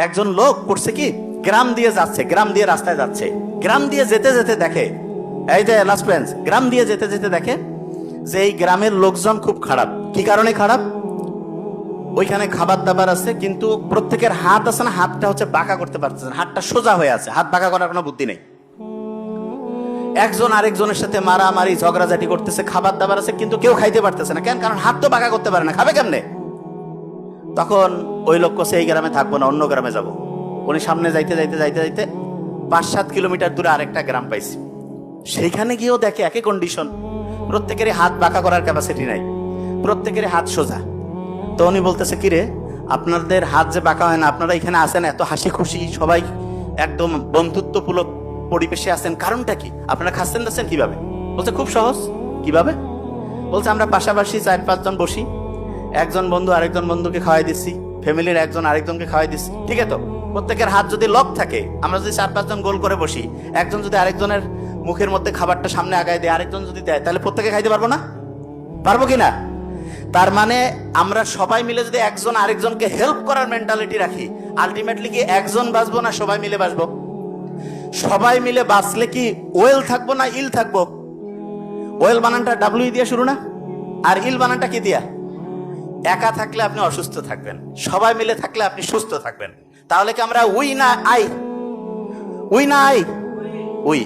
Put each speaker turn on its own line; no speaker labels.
একজন লোক করছে কি, গ্রাম দিয়ে যাচ্ছে, গ্রাম দিয়ে রাস্তায় যাচ্ছে, গ্রাম দিয়ে যেতে যেতে দেখে, এই যে লাস্ট বেঞ্চ, গ্রাম দিয়ে যেতে যেতে দেখে যে এই গ্রামের লোকজন খুব খারাপ। কি কারণে খারাপ? ওইখানে খাবার দাবার আছে, কিন্তু প্রত্যেকের হাত আছে না, হাতটা হচ্ছে বাঁকা করতে পারতেছে না, হাতটা সোজা হয়ে আছে, হাত বাঁকা করার কোনো বুদ্ধি নেই। একজন আরেকজনের সাথে মারামারি ঝগড়াঝাটি করতেছে, খাবার দাবার আছে কিন্তু কেউ খাইতে পারতেছে না। কেন? কারণ হাত তো বাঁকা করতে পারে না, খাবে কেমনে? তখন ওই লোক কছে এই গ্রামে থাকবো না, অন্য গ্রামে যাব। উনি সামনে যাইতে যাইতে যাইতে যাইতে 5-7 কিলোমিটার দূরে আরেকটা গ্রাম পাইছি। সেইখানে গিয়েও দেখে একই কন্ডিশন, প্রত্যেকেরই হাত বাঁকা করার ক্যাপাসিটি নাই, প্রত্যেকেরই হাত সোজা। তো উনি বলতেছে, কিরে আপনাদের হাত যে বাঁকা হয় না, আপনারা এখানে আসেন এত হাসি খুশি, সবাই একদম বন্ধুত্বপূর্ণ পরিবেশে আছেন, কারণটা কি? আপনারা খাচ্ছেন দাচ্ছেন কিভাবে? বলছে খুব সহজ। কিভাবে? বলছে আমরা পাশাপাশি 4-5 জন বসি, একজন বন্ধু আরেকজন বন্ধুকে খাওয়াই দিচ্ছি, ফ্যামিলির একজন আরেকজনকে খাওয়াই দিচ্ছি, ঠিক আছে? তো প্রত্যেকের হাত যদি লক থাকে, আমরা যদি 4-5 জন গোল করে বসি, একজন যদি আরেকজনের মুখের মধ্যে খাবারটা সামনে আগায় দেয়, আরেকজন যদি দেয়, তাহলে প্রত্যেকে খাইতে পারবো না? পারবো কিনা? তার মানে আমরা সবাই মিলে যদি একজন আরেকজনকে হেল্প করার মেন্টালিটি রাখি, আলটিমেটলি কি একজন বাঁচবো না সবাই মিলে বাঁচবো? সবাই মিলে বাঁচলে কি ওয়েল থাকবো না ইল থাকবো? ওয়েল বানানটা ডাব্লিউ দিয়ে শুরু না, আর ইল বানানটা কি দিয়া? একা থাকলে আপনি অসুস্থ থাকবেন, সবাই মিলে থাকলে আপনি সুস্থ থাকবেন। তাহলে কি আমরা উই না আই? উই না আই? উই।